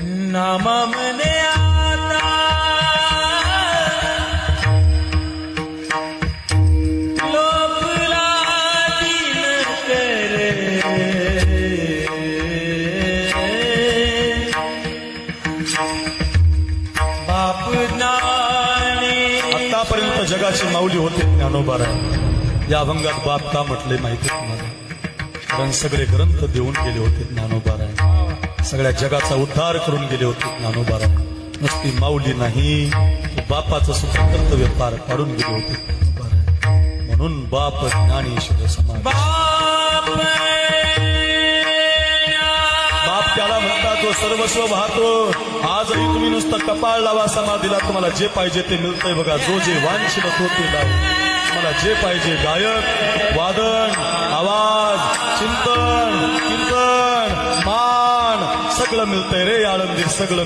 नामा मने आता लोकला दिन करे बाप नाने। आतापर्यंत जगाची माऊली होते ज्ञानोबाराय. या अभंगात बाप का म्हटले माहिती तुम्हाला? कारण सगळे ग्रंथ देऊन गेले होते ज्ञानोबाराय. सगळ्या जगाचा उद्धार करून गेले होते ज्ञानोबाराय. नुसती माऊली नाही, बापाचं सुद्धा कर्तव्य पार पाडून गेले होते ज्ञानोबाराय. म्हणून बाप ज्ञानेश्वर समाज. बाप त्याला म्हणतात जो सर्वस्व वाहतो. आजही तुम्ही नुसतं कपाळ लावा समाधीला, तुम्हाला जे पाहिजे ते मिळतंय बघा. जो जे वांछित तो ते लावा. मला जे पाहिजे गायक, वादन, आवाज, चिंतन, कीर्तन, मान सगळं मिळतंय रे आळंदीत सगळं.